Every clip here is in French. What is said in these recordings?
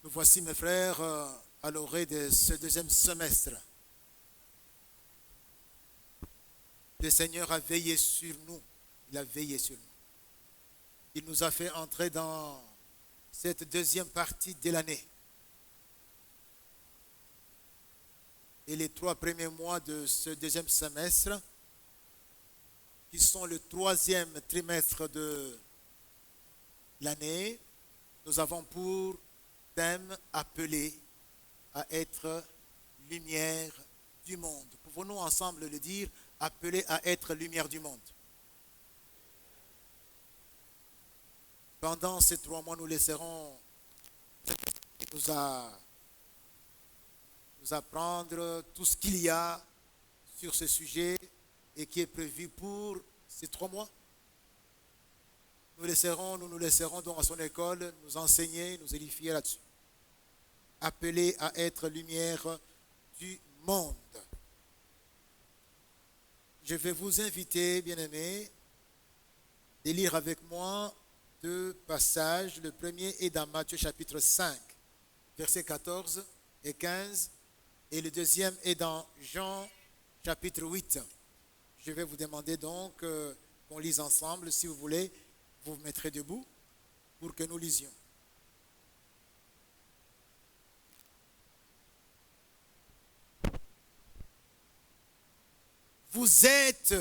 Nous voici, mes frères, à l'orée de ce deuxième semestre. Le Seigneur a veillé sur nous. Il a veillé sur nous. Il nous a fait entrer dans cette deuxième partie de l'année. Et les 3 premiers mois de ce deuxième semestre, qui sont le 3e trimestre de l'année, nous avons pour thème appelé à être lumière du monde. Pouvons-nous ensemble le dire, appelé à être lumière du monde? Pendant ces 3 mois, nous laisserons nous apprendre tout ce qu'il y a sur ce sujet et qui est prévu pour ces 3 mois. Nous nous laisserons donc à son école nous enseigner, nous édifier là-dessus. Appelé à être lumière du monde. Je vais vous inviter, bien-aimés, de lire avec moi 2 passages. Le premier est dans Matthieu chapitre 5, versets 14 et 15. Et le deuxième est dans Jean chapitre 8. Je vais vous demander donc qu'on lise ensemble. Si vous voulez, vous vous mettrez debout pour que nous lisions. Vous êtes,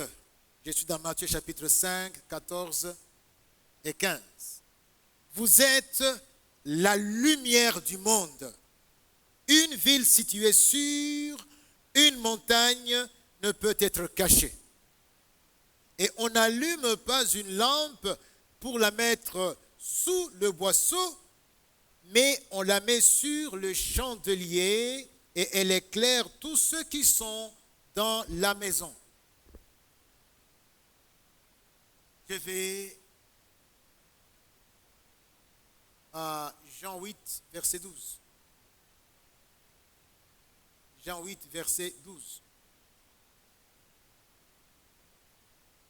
je suis dans Matthieu chapitre 5, 14 et 15. Vous êtes la lumière du monde. Une ville située sur une montagne ne peut être cachée. Et on n'allume pas une lampe pour la mettre sous le boisseau, mais on la met sur le chandelier et elle éclaire tous ceux qui sont dans la maison. Je vais à Jean 8, verset 12. Jean 8, verset 12.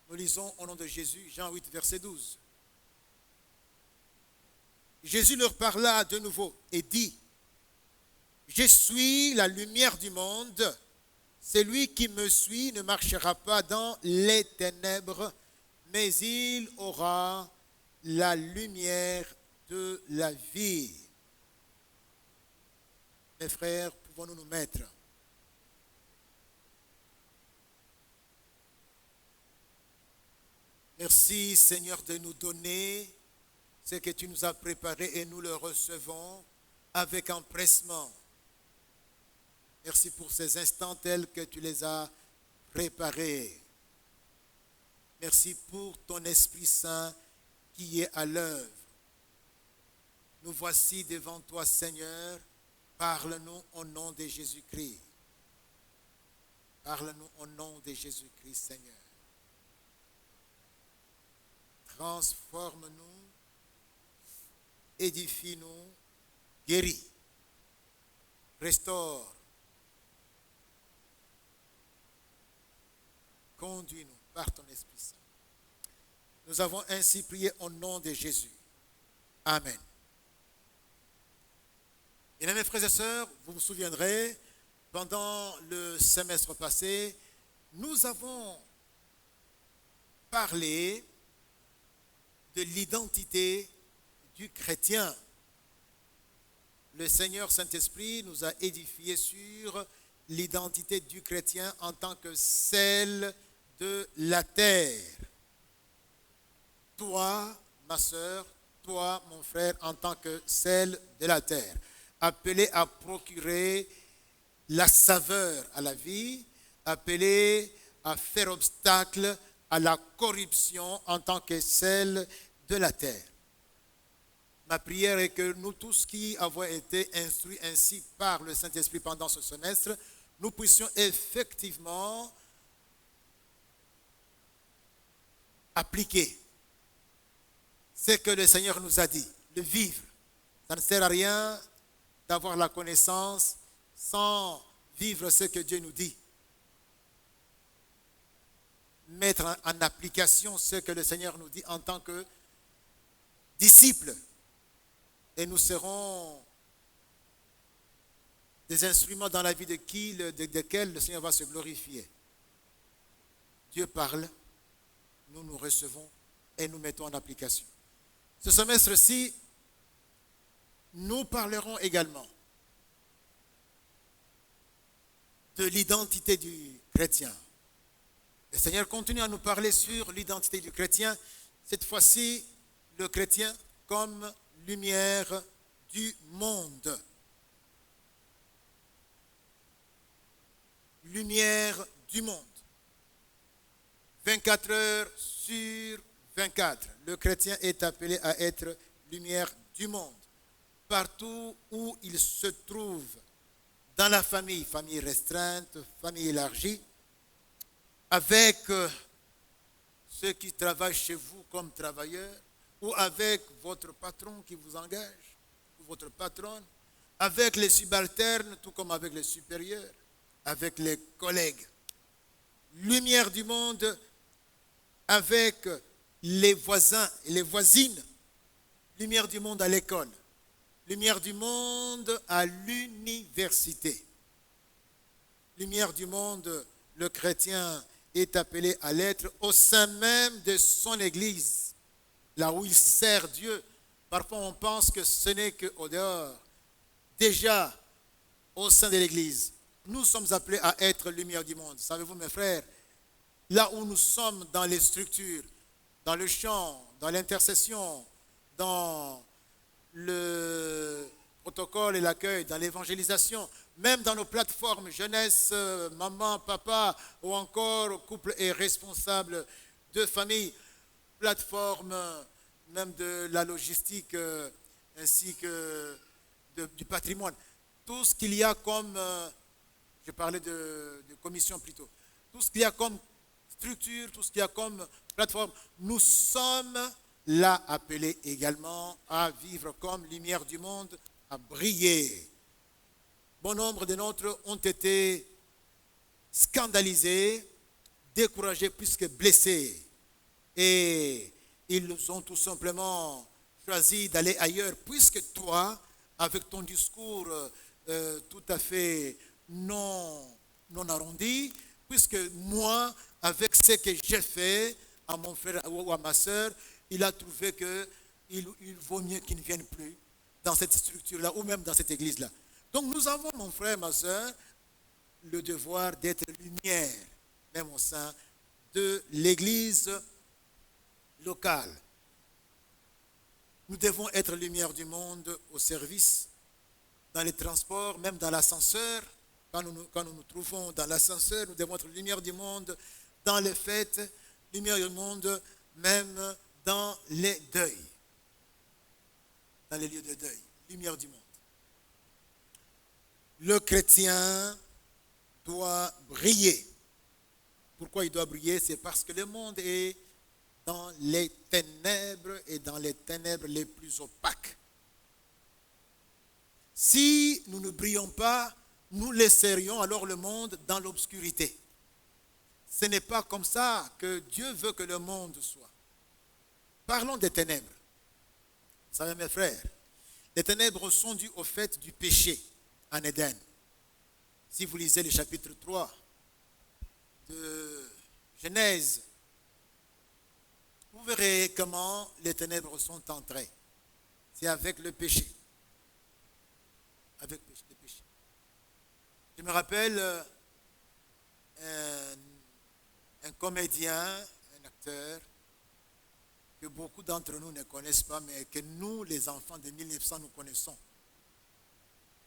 Nous lisons au nom de Jésus, Jean 8, verset 12. Jésus leur parla de nouveau et dit, « Je suis la lumière du monde. Celui qui me suit ne marchera pas dans les ténèbres, mais il aura la lumière de la vie. » Mes frères, pouvons-nous nous mettre? Merci Seigneur de nous donner ce que tu nous as préparé et nous le recevons avec empressement. Merci pour ces instants tels que tu les as préparés. Merci pour ton Esprit Saint qui est à l'œuvre. Nous voici devant toi, Seigneur. Parle-nous au nom de Jésus-Christ. Parle-nous au nom de Jésus-Christ, Seigneur. Transforme-nous, édifie-nous, guéris, restaure, conduis-nous par ton Esprit Saint. Nous avons ainsi prié au nom de Jésus. Amen. Et mes frères et sœurs, vous vous souviendrez, pendant le semestre passé, nous avons parlé de l'identité du chrétien. Le Seigneur Saint-Esprit nous a édifiés sur l'identité du chrétien en tant que celle de la terre. Toi, ma sœur, toi, mon frère, en tant que celle de la terre, appelé à procurer la saveur à la vie, appelé à faire obstacle à la corruption en tant que celle de la terre. Ma prière est que nous tous qui avons été instruits ainsi par le Saint-Esprit pendant ce semestre, nous puissions effectivement appliquer ce que le Seigneur nous a dit, le vivre. Ça ne sert à rien d'avoir la connaissance sans vivre ce que Dieu nous dit. Mettre en application ce que le Seigneur nous dit en tant que disciples. Et nous serons des instruments dans la vie desquels le Seigneur va se glorifier. Dieu parle, nous recevons et nous mettons en application. Ce semestre-ci, nous parlerons également de l'identité du chrétien. Le Seigneur continue à nous parler sur l'identité du chrétien. Cette fois-ci, le chrétien comme lumière du monde. Lumière du monde. 24 heures sur 24. Le chrétien est appelé à être lumière du monde. Partout où il se trouve, dans la famille, famille restreinte, famille élargie, avec ceux qui travaillent chez vous comme travailleurs, ou avec votre patron qui vous engage, ou votre patronne, avec les subalternes, tout comme avec les supérieurs, avec les collègues. Lumière du monde avec les voisins et les voisines. Lumière du monde à l'école. Lumière du monde à l'université. Lumière du monde, le chrétien est appelé à l'être au sein même de son église, là où il sert Dieu. Parfois on pense que ce n'est qu'au dehors. Déjà, au sein de l'église, nous sommes appelés à être lumière du monde. Savez-vous mes frères, là où nous sommes dans les structures, dans le chant, dans l'intercession, dans le protocole et l'accueil, dans l'évangélisation, même dans nos plateformes jeunesse, maman, papa, ou encore couple et responsable de famille, plateforme même de la logistique ainsi que du patrimoine. Tout ce qu'il y a comme, je parlais de commission plutôt, tout ce qu'il y a comme structure, tout ce qu'il y a comme plateforme, nous sommes là appelés également à vivre comme lumière du monde, à briller. Bon nombre de nôtres ont été scandalisés, découragés plus que blessés. Et ils ont tout simplement choisi d'aller ailleurs, puisque toi, avec ton discours tout à fait non arrondi, puisque moi, avec ce que j'ai fait à mon frère ou à ma soeur, il a trouvé qu'il vaut mieux qu'il ne vienne plus dans cette structure-là ou même dans cette église-là. Donc nous avons, mon frère, ma soeur, le devoir d'être lumière, même au sein de l'église locale. Nous devons être lumière du monde au service, dans les transports, même dans l'ascenseur. Quand nous nous trouvons dans l'ascenseur, nous devons être lumière du monde dans les fêtes, lumière du monde même dans les deuils, dans les lieux de deuil, lumière du monde. Le chrétien doit briller. Pourquoi il doit briller? C'est parce que le monde est dans les ténèbres et dans les ténèbres les plus opaques. Si nous ne brillons pas, nous laisserions alors le monde dans l'obscurité. Ce n'est pas comme ça que Dieu veut que le monde soit. Parlons des ténèbres. Vous savez, mes frères, les ténèbres sont dues au fait du péché en Éden. Si vous lisez le chapitre 3 de Genèse, vous verrez comment les ténèbres sont entrées. C'est avec le péché. Avec le péché. Je me rappelle un comédien, un acteur, que beaucoup d'entre nous ne connaissent pas, mais que nous, les enfants de 1900, nous connaissons.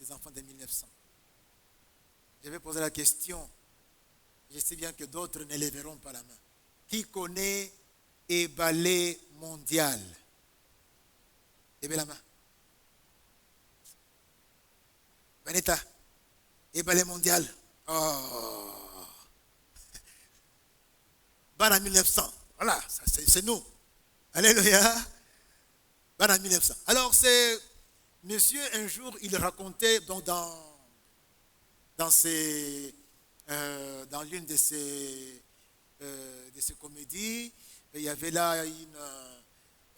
Les enfants de 1900. Je vais poser la question. Je sais bien que d'autres ne lèveront pas la main. Qui connaît Ballet Mondial? Levez la main. Vanessa, Ballet Mondial. Oh. Bana 1900. Voilà, c'est nous. Alléluia. Bana 1900. Alors, c'est monsieur, un jour, il racontait donc dans l'une de ses comédies, il y avait là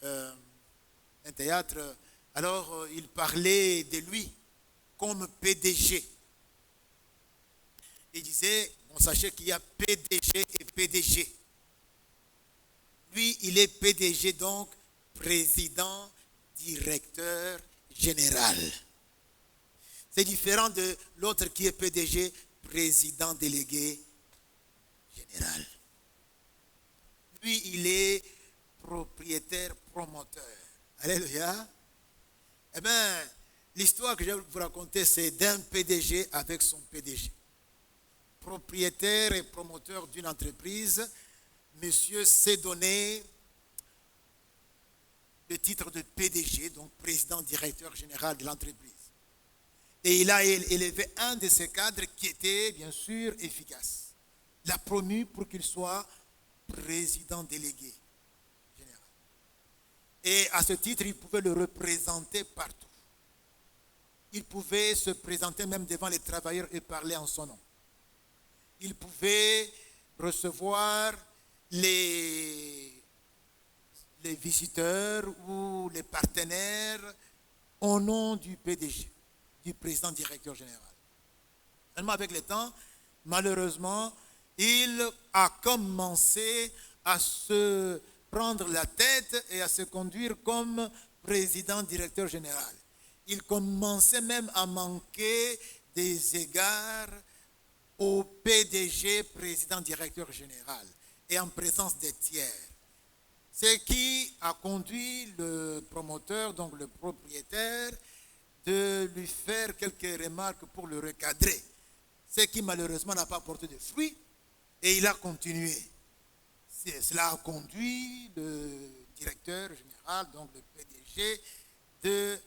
un théâtre. Alors, il parlait de lui comme PDG. Il disait, bon, sachez qu'il y a PDG et PDG. Lui, il est PDG, donc président, directeur général. C'est différent de l'autre qui est PDG, président délégué général. Lui, il est propriétaire promoteur. Alléluia. Eh bien, l'histoire que je vais vous raconter, c'est d'un PDG avec son PDG. Propriétaire et promoteur d'une entreprise, monsieur s'est donné le titre de PDG, donc président directeur général de l'entreprise. Et il a élevé un de ses cadres qui était bien sûr efficace. Il l'a promu pour qu'il soit président délégué général. Et à ce titre, il pouvait le représenter partout. Il pouvait se présenter même devant les travailleurs et parler en son nom. Il pouvait recevoir les visiteurs ou les partenaires au nom du PDG, du président directeur général. Seulement avec le temps, malheureusement, il a commencé à se prendre la tête et à se conduire comme président directeur général. Il commençait même à manquer des égards au PDG, président directeur général, et en présence des tiers. Ce qui a conduit le promoteur, donc le propriétaire, de lui faire quelques remarques pour le recadrer. Ce qui malheureusement n'a pas porté de fruits, et il a continué. Cela a conduit le directeur général, donc le PDG, de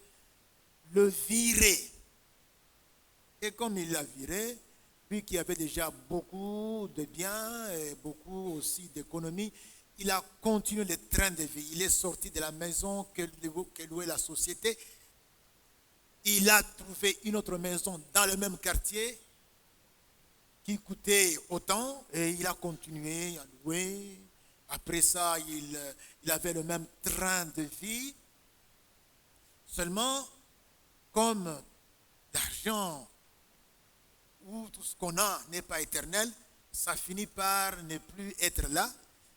le virer. Et comme il l'a viré, lui qui avait déjà beaucoup de biens et beaucoup aussi d'économies, il a continué le train de vie. Il est sorti de la maison que louait la société. Il a trouvé une autre maison dans le même quartier qui coûtait autant et il a continué à louer. Après ça, il avait le même train de vie. Seulement, comme l'argent ou tout ce qu'on a n'est pas éternel, ça finit par ne plus être là.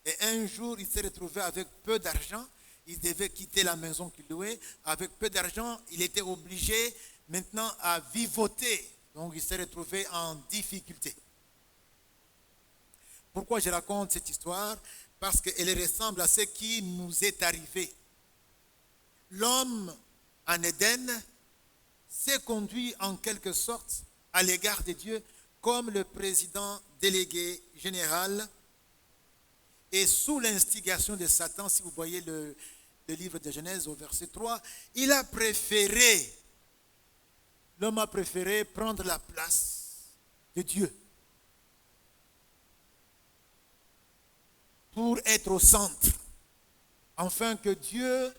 Et un jour, il s'est retrouvé avec peu d'argent. Il devait quitter la maison qu'il louait. Avec peu d'argent, il était obligé maintenant à vivoter. Donc, il s'est retrouvé en difficulté. Pourquoi je raconte cette histoire? Parce qu'elle ressemble à ce qui nous est arrivé. L'homme en Éden s'est conduit en quelque sorte à l'égard de Dieu comme le président délégué général. Et sous l'instigation de Satan, si vous voyez le livre de Genèse au verset 3, l'homme a préféré prendre la place de Dieu pour être au centre, afin que Dieu,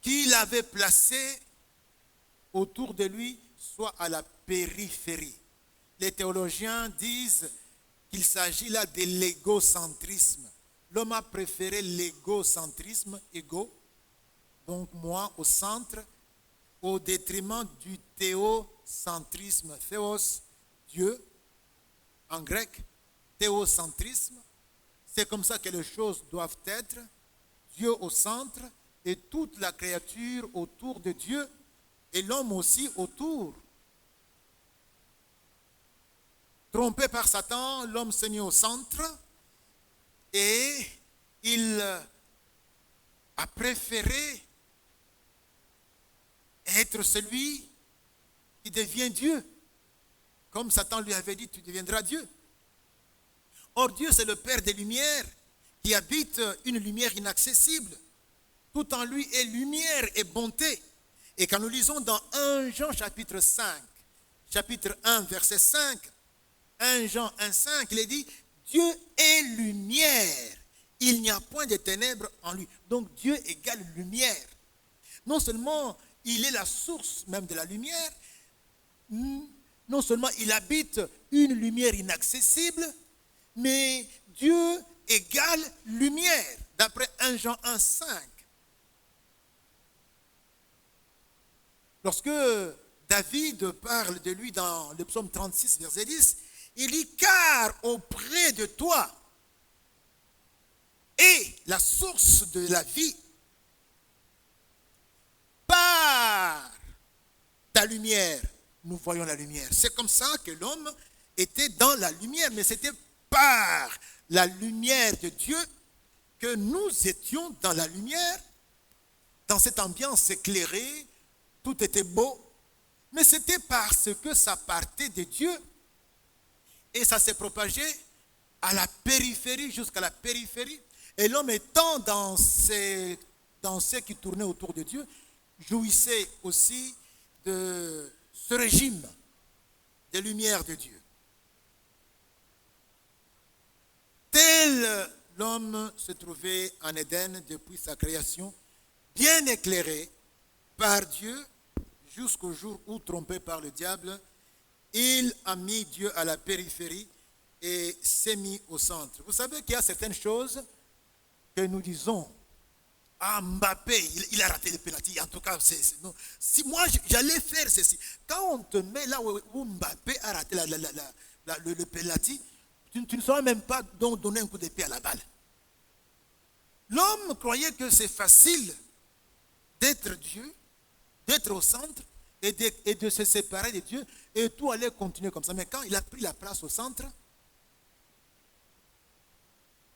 qui l'avait placé autour de lui, soit à la périphérie. Les théologiens disent qu'il s'agit là de l'égocentrisme. L'homme a préféré l'égocentrisme, égo, donc moi au centre, au détriment du théocentrisme. Théos, Dieu, en grec, théocentrisme. C'est comme ça que les choses doivent être. Dieu au centre et toute la créature autour de Dieu et l'homme aussi autour. Trompé par Satan, l'homme s'est mis au centre et il a préféré être celui qui devient Dieu. Comme Satan lui avait dit, tu deviendras Dieu. Or, Dieu, c'est le Père des Lumières qui habite une lumière inaccessible. Tout en lui est lumière et bonté. Et quand nous lisons dans 1 Jean chapitre 5, chapitre 1, verset 5, 1 Jean 1, 5, il est dit, Dieu est lumière. Il n'y a point de ténèbres en lui. Donc Dieu égale lumière. Non seulement il est la source même de la lumière, non seulement il habite une lumière inaccessible, mais Dieu égale lumière, d'après 1 Jean 1, 5. Lorsque David parle de lui dans le psaume 36, verset 10. Il dit, car auprès de toi est la source de la vie, par ta lumière, nous voyons la lumière. C'est comme ça que l'homme était dans la lumière, mais c'était par la lumière de Dieu que nous étions dans la lumière, dans cette ambiance éclairée, tout était beau, mais c'était parce que ça partait de Dieu et ça s'est propagé à la périphérie, jusqu'à la périphérie. Et l'homme étant dans ce qui tournait autour de Dieu, jouissait aussi de ce régime des lumières de Dieu. Tel l'homme se trouvait en Éden depuis sa création, bien éclairé par Dieu, jusqu'au jour où, trompé par le diable, il a mis Dieu à la périphérie et s'est mis au centre. Vous savez qu'il y a certaines choses que nous disons, ah, Mbappé, il a raté le penalty. En tout cas, non. Si moi j'allais faire ceci, quand on te met là où Mbappé a raté le penalty, tu ne saurais même pas donc donner un coup d'épée à la balle. L'homme croyait que c'est facile d'être Dieu, d'être au centre et de se séparer de Dieu et tout allait continuer comme ça. Mais quand il a pris la place au centre,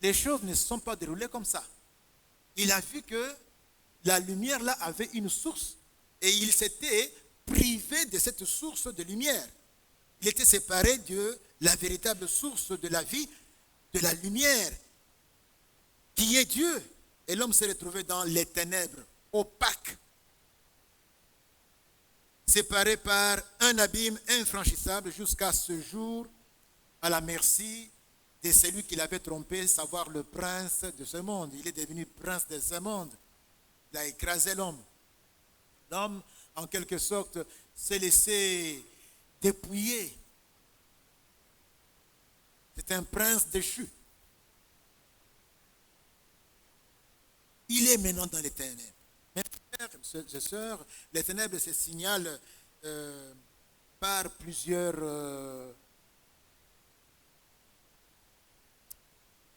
les choses ne se sont pas déroulées comme ça. Il a vu que la lumière là avait une source et il s'était privé de cette source de lumière. Il était séparé de la véritable source de la vie, de la lumière, qui est Dieu. Et l'homme s'est retrouvé dans les ténèbres, opaques, séparé par un abîme infranchissable jusqu'à ce jour, à la merci de celui qui l'avait trompé, savoir le prince de ce monde. Il est devenu prince de ce monde. Il a écrasé l'homme. L'homme, en quelque sorte, s'est laissé dépouiller. C'est un prince déchu. Il est maintenant dans les ténèbres. Mes frères et sœurs, les ténèbres se signalent par plusieurs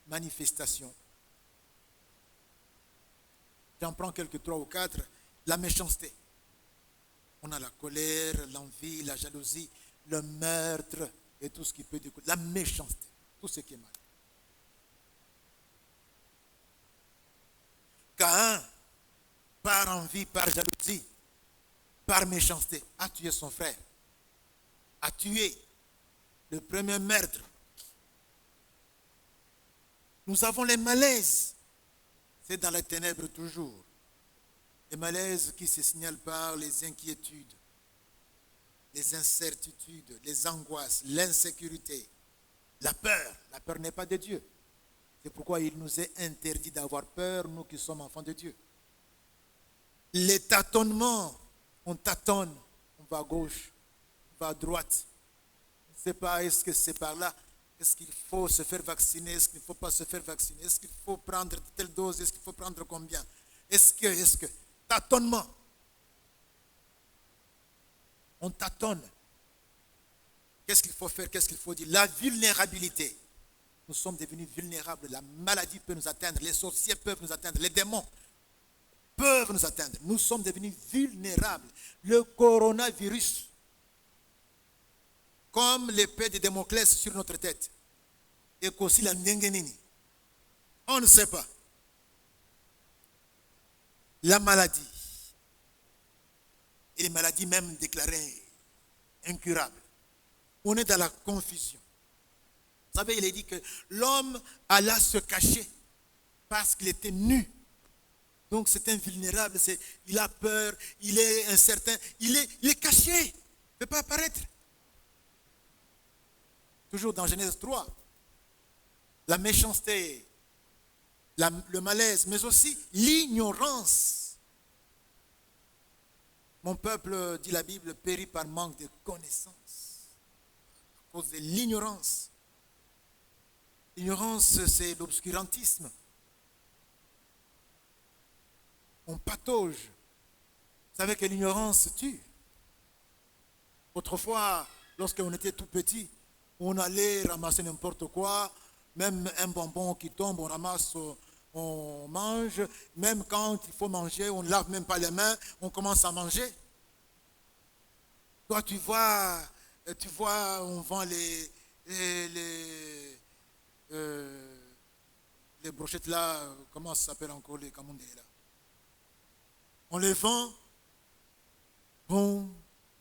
manifestations. J'en prends quelques 3 ou 4. La méchanceté. On a la colère, l'envie, la jalousie, le meurtre et tout ce qui peut découler. La méchanceté, tout ce qui est mal. Caïn, par envie, par jalousie, par méchanceté, a tué son frère, a tué le premier meurtre. Nous avons les malaises, c'est dans les ténèbres toujours. Les malaises qui se signalent par les inquiétudes, les incertitudes, les angoisses, l'insécurité, la peur. La peur n'est pas de Dieu. C'est pourquoi il nous est interdit d'avoir peur, nous qui sommes enfants de Dieu. Les tâtonnements, on tâtonne, on va à gauche, on va à droite. On ne sait pas, est-ce que c'est par là? Est-ce qu'il faut se faire vacciner? Est-ce qu'il ne faut pas se faire vacciner? Est-ce qu'il faut prendre telle dose? Est-ce qu'il faut prendre combien? Est-ce que, tâtonnement. On tâtonne. Qu'est-ce qu'il faut faire? Qu'est-ce qu'il faut dire? La vulnérabilité. Nous sommes devenus vulnérables. La maladie peut nous atteindre. Les sorciers peuvent nous atteindre. Les démons peuvent nous atteindre. Nous sommes devenus vulnérables. Le coronavirus, comme l'épée de Damoclès sur notre tête, et qu'aussi la Ndengenini. On ne sait pas. La maladie, et les maladies même déclarées incurables. On est dans la confusion. Vous savez, il est dit que l'homme alla se cacher parce qu'il était nu. Donc c'est invulnérable, il a peur, il est incertain, il est caché, il ne peut pas apparaître. Toujours dans Genèse 3, la méchanceté, le malaise, mais aussi l'ignorance. Mon peuple, dit la Bible, périt par manque de connaissances, à cause de l'ignorance. L'ignorance, c'est l'obscurantisme. On patauge. Vous savez que l'ignorance tue. Autrefois, lorsqu'on était tout petit, on allait ramasser n'importe quoi, même un bonbon qui tombe, on ramasse, on mange. Même quand il faut manger, on ne lave même pas les mains, on commence à manger. Toi, on vend les brochettes là, comment ça s'appelle encore, les camondés là. On les vend, bon,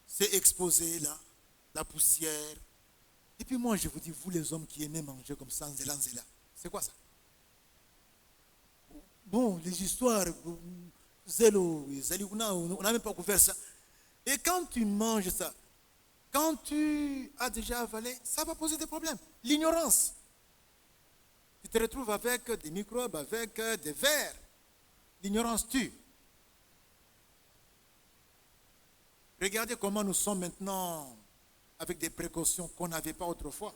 c'est exposé là, la poussière. Et puis moi, je vous dis, vous les hommes qui aimez manger comme ça, zéla, c'est quoi ça? Bon, les histoires, zélo, on n'a même pas couvert ça. Et quand tu manges ça, quand tu as déjà avalé, ça va poser des problèmes. L'ignorance. Tu te retrouves avec des microbes, avec des vers. L'ignorance tue. Regardez comment nous sommes maintenant avec des précautions qu'on n'avait pas autrefois.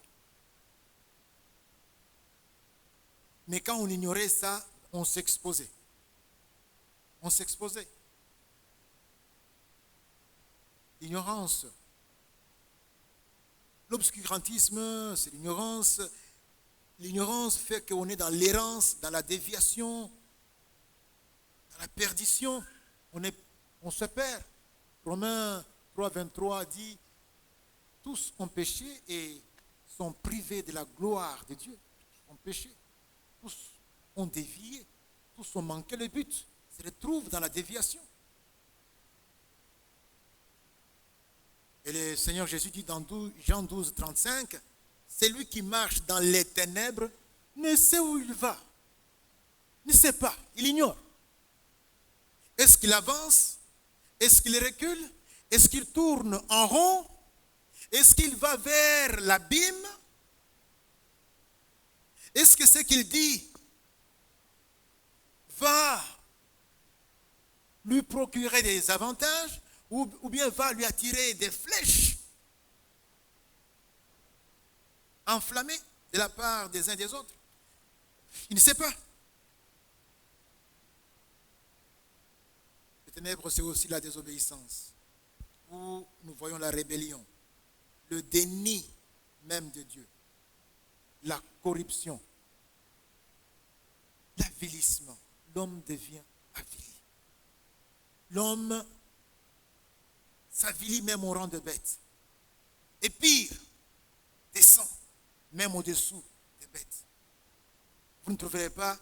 Mais quand on ignorait ça, on s'exposait. On s'exposait. L'ignorance. L'obscurantisme, c'est l'ignorance. L'ignorance fait qu'on est dans l'errance, dans la déviation, dans la perdition. On se perd. Romains 3, 23 dit, tous ont péché et sont privés de la gloire de Dieu. Tous ont péché. Tous ont dévié. Tous ont manqué le but. Ils se retrouvent dans la déviation. Et le Seigneur Jésus dit dans Jean 12, 35, celui qui marche dans les ténèbres ne sait où il va. Ne sait pas. Il ignore. Est-ce qu'il avance? Est-ce qu'il recule? Est-ce qu'il tourne en rond? Est-ce qu'il va vers l'abîme? Est-ce que ce qu'il dit va lui procurer des avantages ou bien va lui attirer des flèches enflammées de la part des uns et des autres? Il ne sait pas. Les ténèbres, c'est aussi la désobéissance, où nous voyons la rébellion, le déni même de Dieu, la corruption, l'avilissement. L'homme devient avili. L'homme s'avilit même au rang de bête. Et pire, descend même au-dessous des bêtes. Vous ne trouverez pas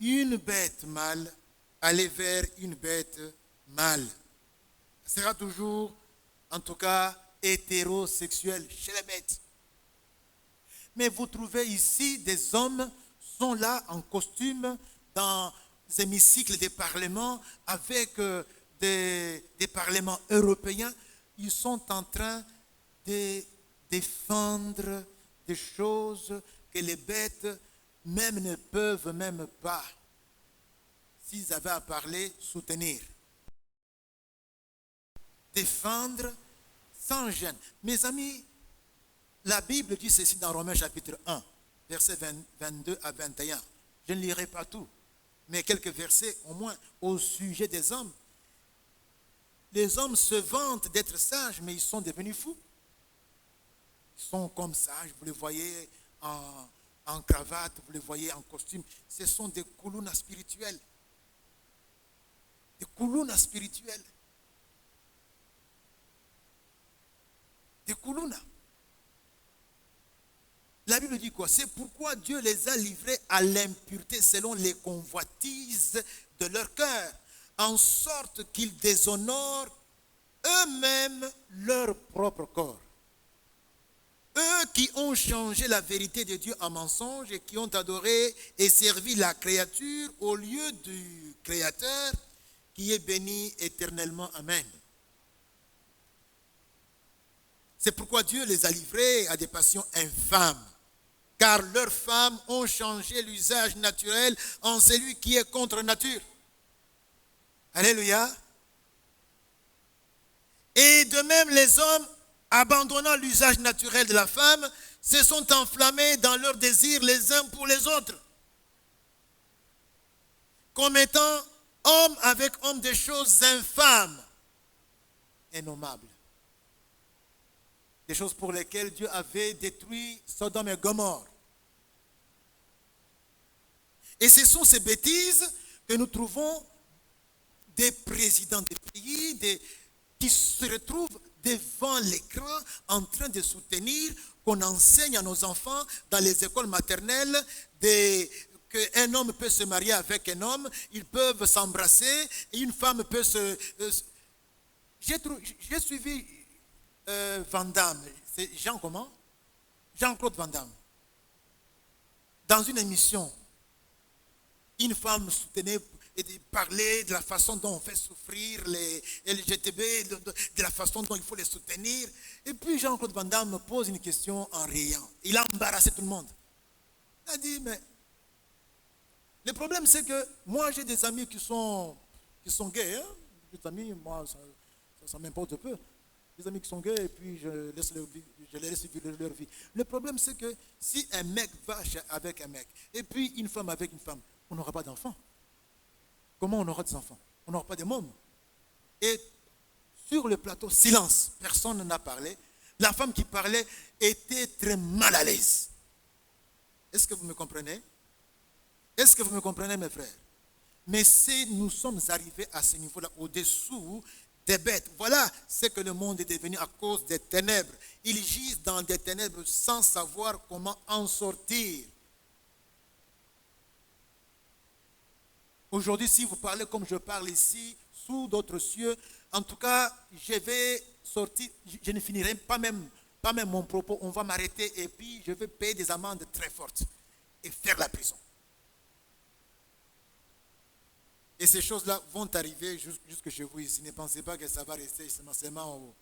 une bête mâle aller vers une bête mâle. Ce sera toujours, en tout cas, hétérosexuel chez les bêtes. Mais vous trouvez ici des hommes sont là en costume dans les hémicycles des parlements avec des parlements européens. Ils sont en train de défendre des choses que les bêtes même ne peuvent même pas, s'ils avaient à parler, soutenir. Défendre sans gêne. Mes amis, la Bible dit ceci dans Romains chapitre 1, versets 22 à 21. Je ne lirai pas tout, mais quelques versets au moins au sujet des hommes. Les hommes se vantent d'être sages, mais ils sont devenus fous. Ils sont comme ça, vous les voyez en cravate, vous les voyez en costume. Ce sont des koulounas spirituels. Des koulounas spirituels. Des koulounas. La Bible dit quoi? C'est pourquoi Dieu les a livrés à l'impureté selon les convoitises de leur cœur, en sorte qu'ils déshonorent eux-mêmes leur propre corps. Eux qui ont changé la vérité de Dieu en mensonge et qui ont adoré et servi la créature au lieu du Créateur qui est béni éternellement. Amen. C'est pourquoi Dieu les a livrés à des passions infâmes, car leurs femmes ont changé l'usage naturel en celui qui est contre nature. Alléluia. Et de même les hommes, abandonnant l'usage naturel de la femme, se sont enflammés dans leurs désirs les uns pour les autres, commettant homme avec homme des choses infâmes. innommables. Des choses pour lesquelles Dieu avait détruit Sodome et Gomorrhe. Et ce sont ces bêtises que nous trouvons des présidents des pays qui se retrouvent devant l'écran en train de soutenir qu'on enseigne à nos enfants dans les écoles maternelles qu'un homme peut se marier avec un homme, ils peuvent s'embrasser, et une femme peut se... J'ai suivi Van Damme, c'est Jean comment? Jean-Claude Van Damme. Dans une émission, une femme soutenait et parlait de la façon dont on fait souffrir les LGTB, de la façon dont il faut les soutenir. Et puis Jean-Claude Van Damme me pose une question en riant. Il a embarrassé tout le monde. Il a dit, mais le problème c'est que moi j'ai des amis qui sont gays. Hein? Des amis, moi ça m'importe peu. Des amis qui sont gays et puis je les laisse vivre leur vie. Le problème c'est que si un mec va avec un mec et puis une femme avec une femme, on n'aura pas d'enfants. Comment on aura des enfants? On n'aura pas de mômes. Et sur le plateau, silence, personne n'a parlé. La femme qui parlait était très mal à l'aise. Est-ce que vous me comprenez? Est-ce que vous me comprenez, mes frères? Mais si nous sommes arrivés à ce niveau-là, au-dessous des bêtes, voilà ce que le monde est devenu à cause des ténèbres. Ils gisent dans des ténèbres sans savoir comment en sortir. Aujourd'hui, si vous parlez comme je parle ici, sous d'autres cieux, en tout cas, je vais sortir, je ne finirai pas même mon propos, on va m'arrêter et puis je vais payer des amendes très fortes et faire la prison. Et ces choses-là vont arriver jusque chez vous ici. Ne pensez pas que ça va rester seulement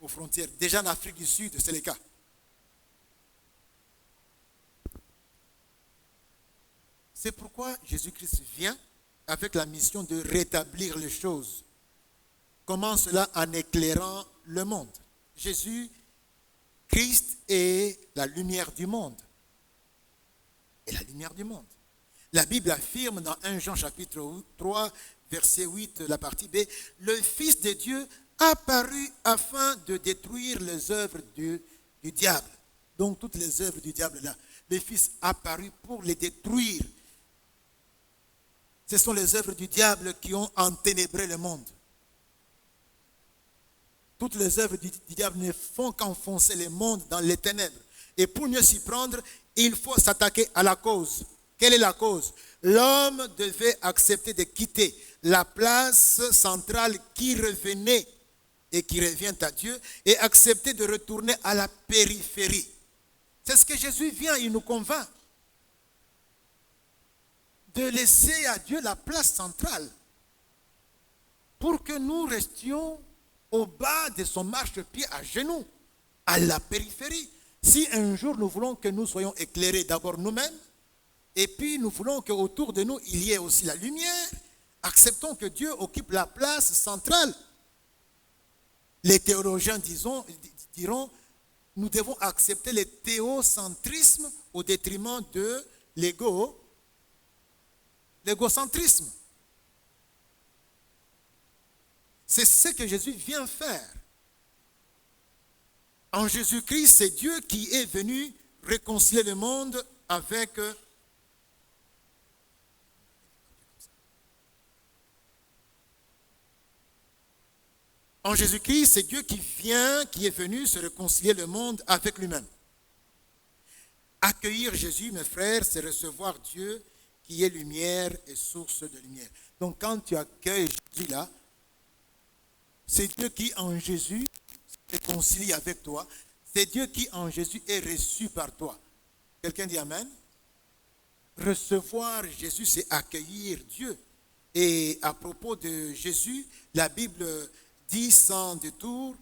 aux frontières. Déjà en Afrique du Sud, c'est le cas. C'est pourquoi Jésus-Christ vient avec la mission de rétablir les choses. Comment cela? En éclairant le monde. Jésus-Christ est la lumière du monde. Et la lumière du monde. La Bible affirme dans 1 Jean chapitre 3, verset 8, la partie B, le Fils de Dieu apparut afin de détruire les œuvres du diable. Donc toutes les œuvres du diable là, le Fils apparut pour les détruire. Ce sont les œuvres du diable qui ont enténébré le monde. Toutes les œuvres du diable ne font qu'enfoncer le monde dans les ténèbres. Et pour mieux s'y prendre, il faut s'attaquer à la cause. Quelle est la cause? L'homme devait accepter de quitter la place centrale qui revenait et qui revient à Dieu et accepter de retourner à la périphérie. C'est ce que Jésus vient, il nous convainc. De laisser à Dieu la place centrale pour que nous restions au bas de son marchepied à genoux, à la périphérie. Si un jour nous voulons que nous soyons éclairés d'abord nous-mêmes, et puis nous voulons qu'autour de nous il y ait aussi la lumière, acceptons que Dieu occupe la place centrale. Les théologiens diront, nous devons accepter le théocentrisme au détriment de l'égocentrisme. C'est ce que Jésus vient faire. En Jésus-Christ, c'est Dieu qui est venu réconcilier le monde avec En Jésus-Christ, c'est Dieu qui est venu se réconcilier le monde avec lui-même. Accueillir Jésus, mes frères, c'est recevoir Dieu qui est lumière et source de lumière. Donc quand tu accueilles Jésus là, c'est Dieu qui en Jésus se réconcilie avec toi. C'est Dieu qui en Jésus est reçu par toi. Quelqu'un dit Amen? Recevoir Jésus, c'est accueillir Dieu. Et à propos de Jésus, la Bible dit sans détour,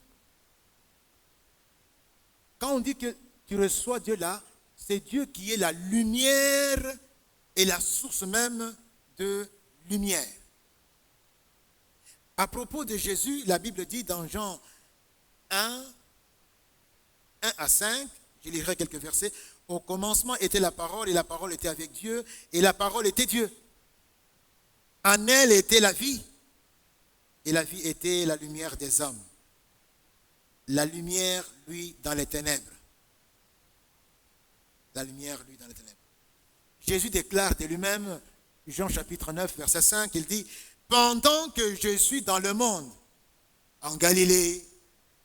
quand on dit que tu reçois Dieu là, c'est Dieu qui est la lumière et la source même de lumière. À propos de Jésus, la Bible dit dans Jean 1 à 5, je lirai quelques versets, au commencement était la parole et la parole était avec Dieu et la parole était Dieu. En elle était la vie et la vie était la lumière des hommes. la lumière, lui, dans les ténèbres. La lumière, lui, dans les ténèbres. Jésus déclare de lui-même, Jean chapitre 9, verset 5, il dit, « Pendant que je suis dans le monde, en Galilée,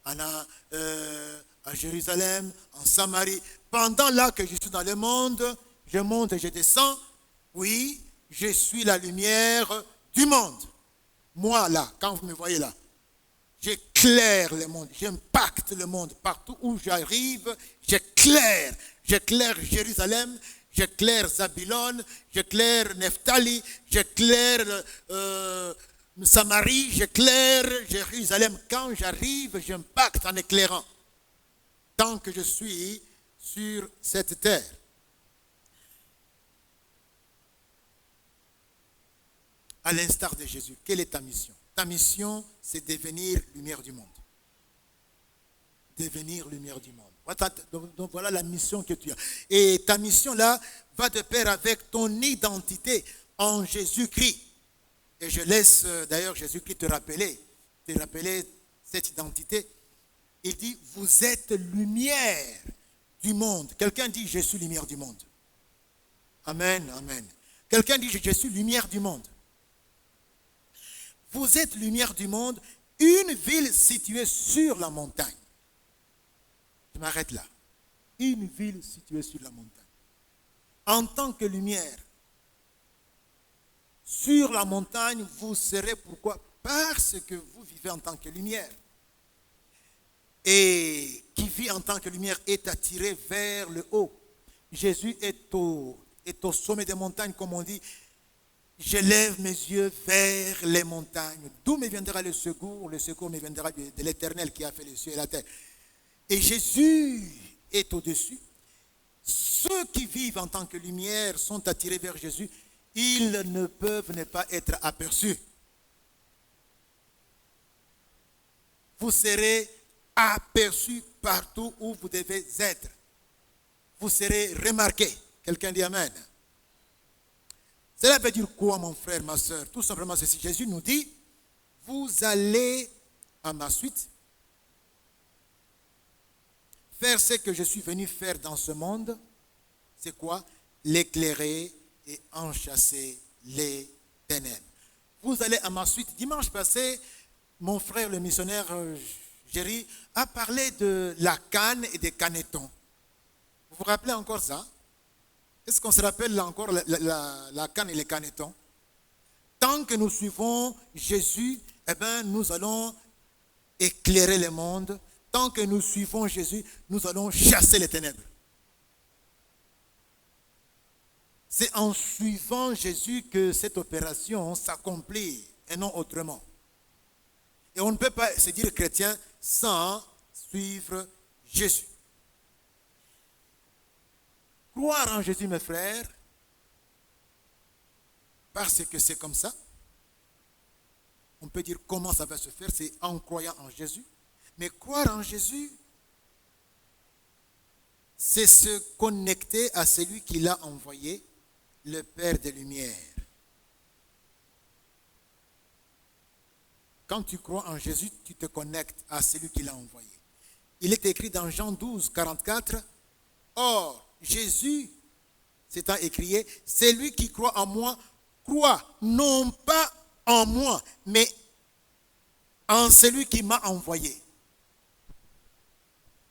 à Jérusalem, en Samarie, pendant là que je suis dans le monde, je monte et je descends, oui, je suis la lumière du monde. » Moi, là, quand vous me voyez là, j'éclaire le monde, j'impacte le monde. Partout où j'arrive, j'éclaire. J'éclaire Jérusalem, j'éclaire Zabylone, j'éclaire Nephtali, j'éclaire Samarie, j'éclaire Jérusalem. Quand j'arrive, j'impacte en éclairant. Tant que je suis sur cette terre. À l'instar de Jésus, quelle est ta mission? Ta mission, c'est devenir lumière du monde. Devenir lumière du monde. Donc voilà la mission que tu as. Et ta mission là va de pair avec ton identité en Jésus-Christ. Et je laisse d'ailleurs Jésus-Christ te rappeler cette identité. Il dit, vous êtes lumière du monde. Quelqu'un dit, je suis lumière du monde. Amen, amen. Quelqu'un dit, je suis lumière du monde. Vous êtes lumière du monde, une ville située sur la montagne. Je m'arrête là. Une ville située sur la montagne. En tant que lumière, sur la montagne, vous serez pourquoi? Parce que vous vivez en tant que lumière. Et qui vit en tant que lumière est attiré vers le haut. Jésus est au sommet des montagnes, comme on dit. Je lève mes yeux vers les montagnes. D'où me viendra le secours? Le secours me viendra de l'Éternel qui a fait les cieux et la terre. Et Jésus est au-dessus. Ceux qui vivent en tant que lumière sont attirés vers Jésus. Ils ne peuvent ne pas être aperçus. Vous serez aperçus partout où vous devez être. Vous serez remarqués. Quelqu'un dit Amen. Cela veut dire quoi, mon frère, ma soeur? Tout simplement ceci. Jésus nous dit, vous allez à ma suite faire ce que je suis venu faire dans ce monde. C'est quoi? L'éclairer et en chasser les ténèbres. Vous allez à ma suite. Dimanche passé, mon frère, le missionnaire Géry, a parlé de la canne et des canetons. Vous vous rappelez encore ça? Est-ce qu'on se rappelle là encore la canne et les canetons? Tant que nous suivons Jésus, eh bien, nous allons éclairer le monde. Tant que nous suivons Jésus, nous allons chasser les ténèbres. C'est en suivant Jésus que cette opération s'accomplit et non autrement. Et on ne peut pas se dire chrétien sans suivre Jésus. Croire en Jésus, mes frères, parce que c'est comme ça. On peut dire comment ça va se faire, c'est en croyant en Jésus. Mais croire en Jésus, c'est se connecter à celui qui l'a envoyé, le Père des Lumières. Quand tu crois en Jésus, tu te connectes à celui qui l'a envoyé. Il est écrit dans Jean 12, 44, « Or, Jésus, s'étant écrié, c'est lui qui croit en moi, croit non pas en moi, mais en celui qui m'a envoyé. »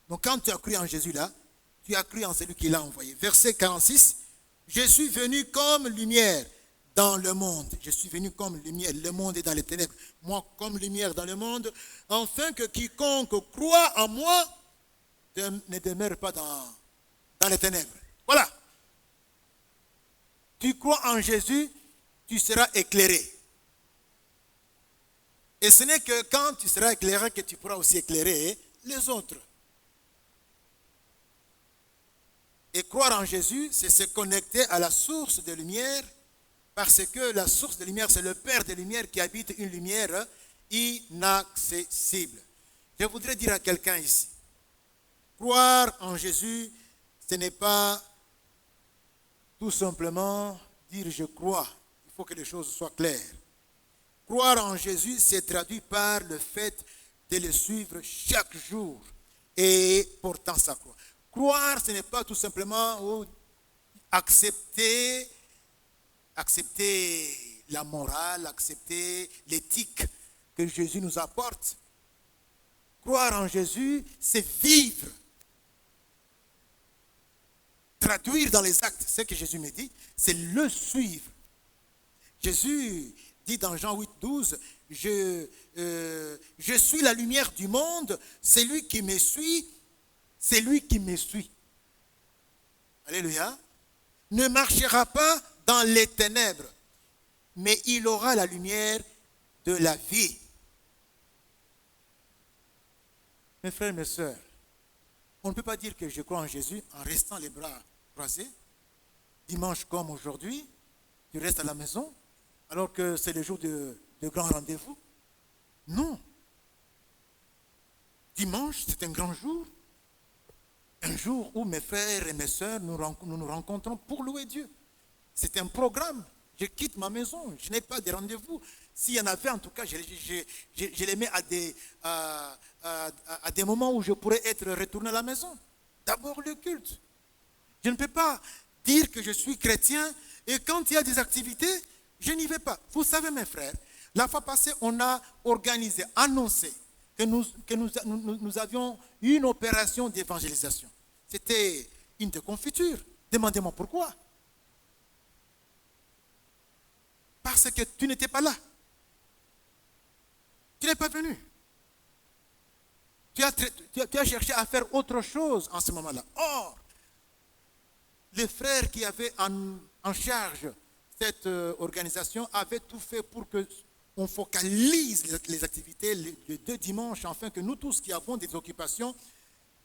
Donc quand tu as cru en Jésus là, tu as cru en celui qui l'a envoyé. Verset 46, « Je suis venu comme lumière dans le monde. » Je suis venu comme lumière. Le monde est dans les ténèbres. Moi, comme lumière dans le monde, afin que quiconque croit en moi ne demeure pas dans les ténèbres. Voilà. Tu crois en Jésus, tu seras éclairé. Et ce n'est que quand tu seras éclairé que tu pourras aussi éclairer les autres. Et croire en Jésus, c'est se connecter à la source de lumière, parce que la source de lumière, c'est le Père des Lumières qui habite une lumière inaccessible. Je voudrais dire à quelqu'un ici, croire en Jésus, ce n'est pas tout simplement dire je crois. Il faut que les choses soient claires. Croire en Jésus, c'est traduit par le fait de le suivre chaque jour et portant sa croix. Croire, ce n'est pas tout simplement accepter la morale, accepter l'éthique que Jésus nous apporte. Croire en Jésus, c'est vivre. Traduire dans les actes ce que Jésus me dit, c'est le suivre. Jésus dit dans Jean 8, 12, je suis la lumière du monde, celui qui me suit, c'est lui qui me suit. Alléluia. Ne marchera pas dans les ténèbres, mais il aura la lumière de la vie. Mes frères et mes sœurs, on ne peut pas dire que je crois en Jésus en restant les bras croisés. Dimanche comme aujourd'hui, tu restes à la maison, alors que c'est le jour de grand rendez-vous. Non. Dimanche, c'est un grand jour. Un jour où mes frères et mes sœurs nous nous rencontrons pour louer Dieu. C'est un programme. Je quitte ma maison. Je n'ai pas de rendez-vous. S'il y en avait, en tout cas, je les mets à des moments où je pourrais être retourné à la maison. D'abord le culte. Je ne peux pas dire que je suis chrétien et quand il y a des activités, je n'y vais pas. Vous savez, mes frères, la fois passée, on a organisé, annoncé que nous avions une opération d'évangélisation. C'était une de confiture. Demandez-moi pourquoi. Parce que tu n'étais pas là. Tu n'es pas venu. Tu as cherché à faire autre chose en ce moment-là. Or, les frères qui avaient en charge cette organisation avaient tout fait pour qu'on focalise les activités les 2 dimanches, afin que nous tous qui avons des occupations,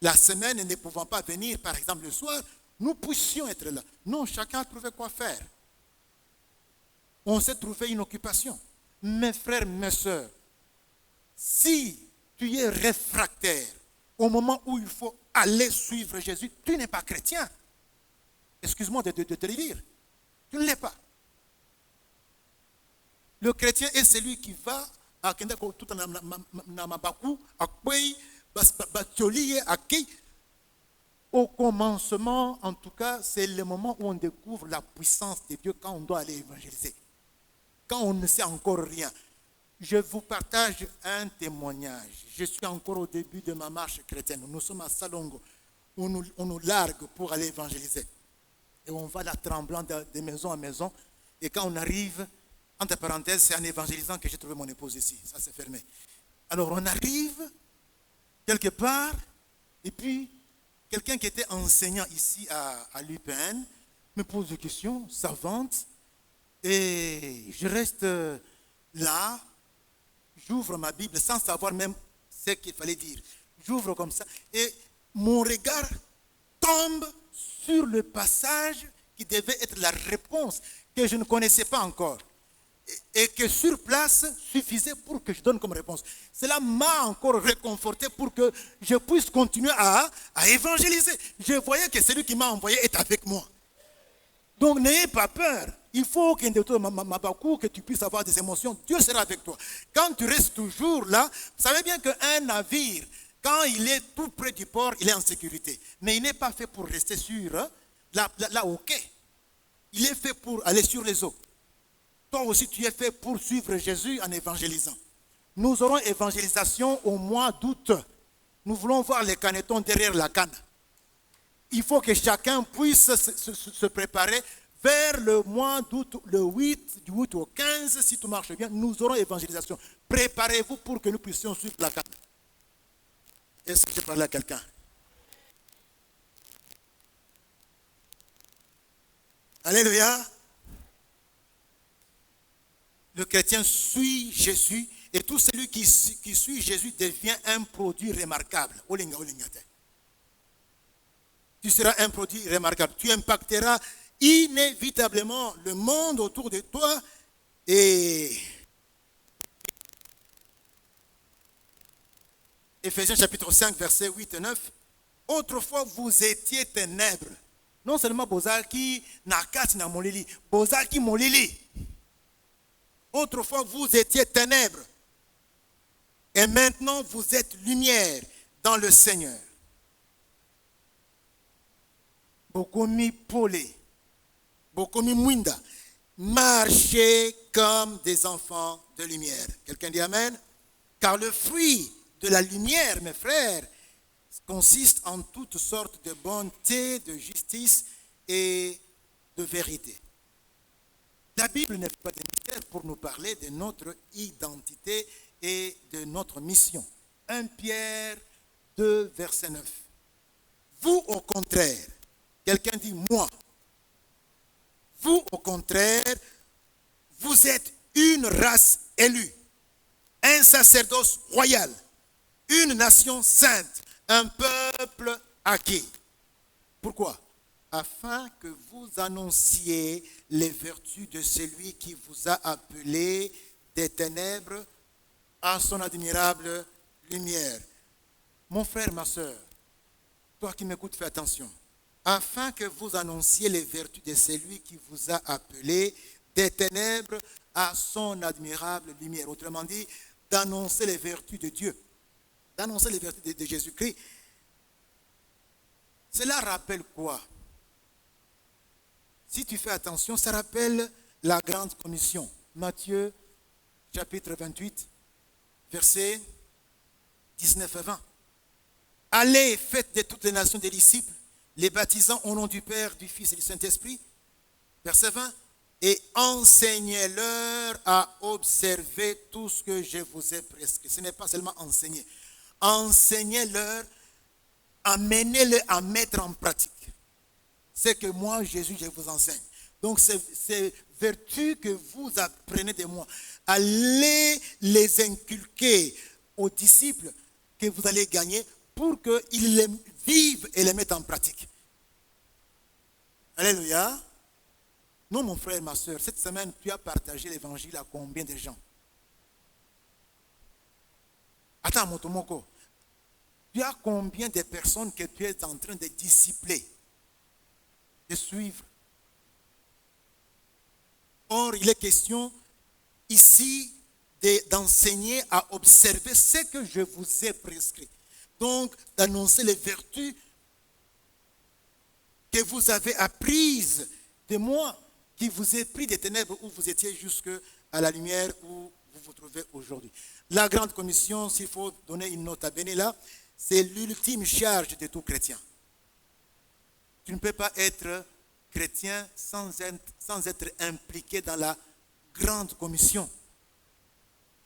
la semaine et ne pouvant pas venir, par exemple le soir, nous puissions être là. Non, chacun a trouvé quoi faire. On s'est trouvé une occupation. Mes frères, mes sœurs, si tu es réfractaire au moment où il faut aller suivre Jésus, tu n'es pas chrétien. Excuse-moi de te le dire. Tu ne l'es pas. Le chrétien est celui qui va à tout au commencement, en tout cas, c'est le moment où on découvre la puissance de Dieu quand on doit aller évangéliser. Quand on ne sait encore rien. Je vous partage un témoignage. Je suis encore au début de ma marche chrétienne. Nous sommes à Salongo. On nous largue pour aller évangéliser. Et on va là tremblant de maison en maison. Et quand on arrive, entre parenthèses, c'est en évangélisant que j'ai trouvé mon épouse ici. Ça, c'est fermé. Alors, on arrive quelque part. Et puis, quelqu'un qui était enseignant ici à l'UPN me pose des questions savantes. Et je reste là. J'ouvre ma Bible sans savoir même ce qu'il fallait dire. J'ouvre comme ça. Et mon regard tombe sur le passage qui devait être la réponse que je ne connaissais pas encore. Et que sur place suffisait pour que je donne comme réponse. Cela m'a encore réconforté pour que je puisse continuer à évangéliser. Je voyais que celui qui m'a envoyé est avec moi. Donc n'ayez pas peur. Il faut que tu puisses avoir des émotions. Dieu sera avec toi. Quand tu restes toujours là, vous savez bien qu'un navire, quand il est tout près du port, il est en sécurité. Mais il n'est pas fait pour rester sur là au quai. Il est fait pour aller sur les eaux. Toi aussi, tu es fait pour suivre Jésus en évangélisant. Nous aurons évangélisation au mois d'août. Nous voulons voir les canetons derrière la canne. Il faut que chacun puisse se préparer vers le mois d'août, le 8, du 8 au 15, si tout marche bien, nous aurons évangélisation. Préparez-vous pour que nous puissions suivre la canne. Est-ce que je parle à quelqu'un? Alléluia. Le chrétien suit Jésus et tout celui qui suit Jésus devient un produit remarquable. Tu seras un produit remarquable. Tu impacteras inévitablement le monde autour de toi et Éphésiens chapitre 5 versets 8 et 9. Autrefois vous étiez ténèbres. Non seulement bozaki nakati na molili, bozaki molili. Autrefois vous étiez ténèbres. Et maintenant, vous êtes lumière dans le Seigneur. Bokomi Polé, Bokomi Mwinda, marchez comme des enfants de lumière. Quelqu'un dit Amen? Car le fruit de la lumière, mes frères, consiste en toutes sortes de bonté, de justice et de vérité. La Bible n'est pas un mystère pour nous parler de notre identité et de notre mission. 1 Pierre 2, verset 9. Vous, au contraire, quelqu'un dit moi. Vous, au contraire, vous êtes une race élue, un sacerdoce royal, une nation sainte, un peuple acquis. Pourquoi? Afin que vous annonciez les vertus de celui qui vous a appelé des ténèbres à son admirable lumière. Mon frère, ma soeur, toi qui m'écoutes, fais attention. Afin que vous annonciez les vertus de celui qui vous a appelé des ténèbres à son admirable lumière. Autrement dit, d'annoncer les vertus de Dieu, d'annoncer les vertus de Jésus-Christ. Cela rappelle quoi? Si tu fais attention, ça rappelle la grande commission. Matthieu, chapitre 28, versets 19 à 20. Allez, faites de toutes les nations des disciples, les baptisant au nom du Père, du Fils et du Saint-Esprit. Verset 20. Et enseignez-leur à observer tout ce que je vous ai prescrit. Ce n'est pas seulement enseigner. Enseignez-leur, amenez-les à mettre en pratique. C'est que moi, Jésus, je vous enseigne. Donc, ces vertus que vous apprenez de moi, allez les inculquer aux disciples que vous allez gagner pour qu'ils les vivent et les mettent en pratique. Alléluia. Non, mon frère, ma soeur, cette semaine, tu as partagé l'évangile à combien de gens? Attends, Motomoko. Tu as combien de personnes que tu es en train de discipler, de suivre? Or, il est question ici d'enseigner à observer ce que je vous ai prescrit. Donc, d'annoncer les vertus que vous avez apprises de moi, qui vous ai pris des ténèbres où vous étiez jusqu'à la lumière où vous vous trouvez aujourd'hui. La grande commission, s'il faut donner une note à Béné là, c'est l'ultime charge de tout chrétien. Tu ne peux pas être chrétien sans être impliqué dans la grande commission.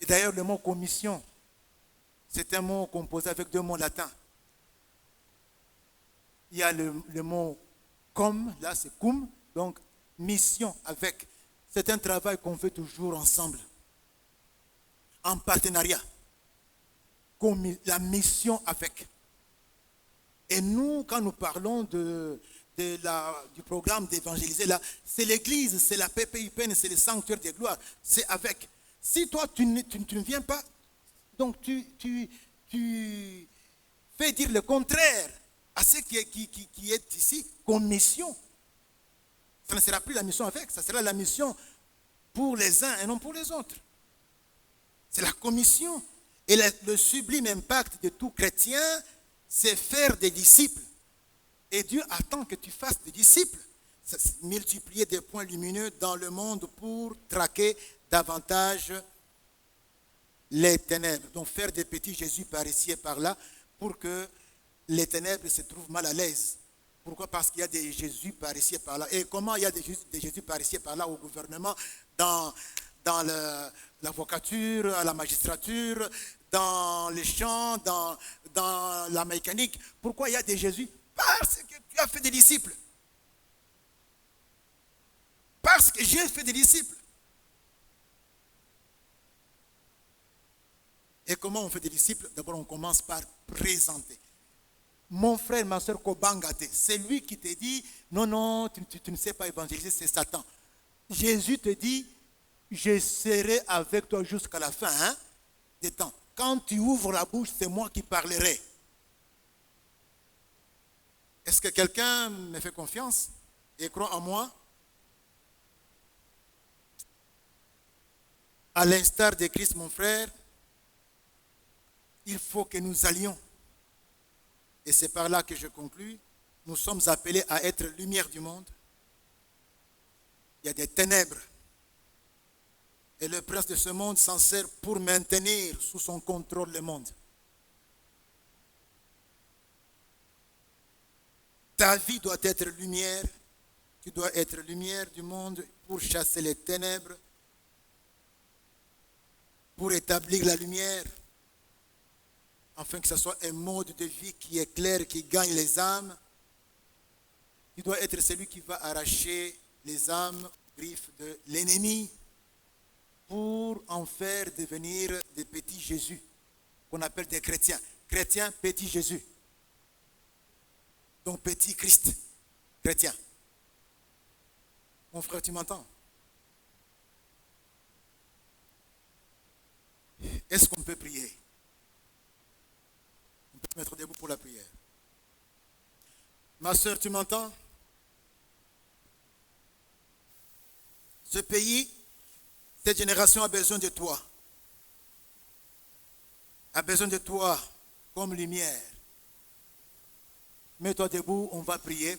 Et d'ailleurs, le mot commission, c'est un mot composé avec deux mots latins. Il y a le mot com, là c'est cum, donc mission avec. C'est un travail qu'on fait toujours ensemble, en partenariat, comme la mission avec. Et nous, quand nous parlons du programme d'évangéliser, là, c'est l'église, c'est la PPIPN, c'est le sanctuaire de gloire, c'est avec. Si toi, tu ne viens pas, donc tu fais dire le contraire à ce qui est ici comme mission. Ça ne sera plus la mission avec, ça sera la mission pour les uns et non pour les autres. C'est la commission. Et le sublime impact de tout chrétien, c'est faire des disciples. Et Dieu attend que tu fasses des disciples. Multiplier des points lumineux dans le monde pour traquer davantage les ténèbres. Donc faire des petits Jésus par ici et par là pour que les ténèbres se trouvent mal à l'aise. Pourquoi? Parce qu'il y a des Jésus par ici et par là. Et comment il y a des Jésus par ici et par là au gouvernement, dans l'avocature, à la magistrature, dans les champs, dans la mécanique. Pourquoi il y a des Jésus? Parce que tu as fait des disciples. Parce que j'ai fait des disciples. Et comment on fait des disciples? D'abord, on commence par présenter. Mon frère, ma soeur, Kobangate, c'est lui qui te dit, non, tu ne sais pas évangéliser, c'est Satan. Jésus te dit, je serai avec toi jusqu'à la fin des temps. Quand tu ouvres la bouche, c'est moi qui parlerai. Est-ce que quelqu'un me fait confiance et croit en moi? À l'instar de Christ, mon frère, il faut que nous allions. Et c'est par là que je conclus. Nous sommes appelés à être lumière du monde. Il y a des ténèbres. Et le prince de ce monde s'en sert pour maintenir sous son contrôle le monde. Ta vie doit être lumière. Tu dois être lumière du monde pour chasser les ténèbres, pour établir la lumière, afin que ce soit un mode de vie qui est clair, qui gagne les âmes. Tu dois être celui qui va arracher les âmes aux griffes de l'ennemi pour en faire devenir des petits Jésus, qu'on appelle des chrétiens. Chrétiens, petit Jésus. Donc petit Christ, chrétien. Mon frère, tu m'entends? Est-ce qu'on peut prier? On peut se mettre debout pour la prière. Ma soeur, tu m'entends? Ce pays, cette génération a besoin de toi. A besoin de toi comme lumière. Mets-toi debout, on va prier.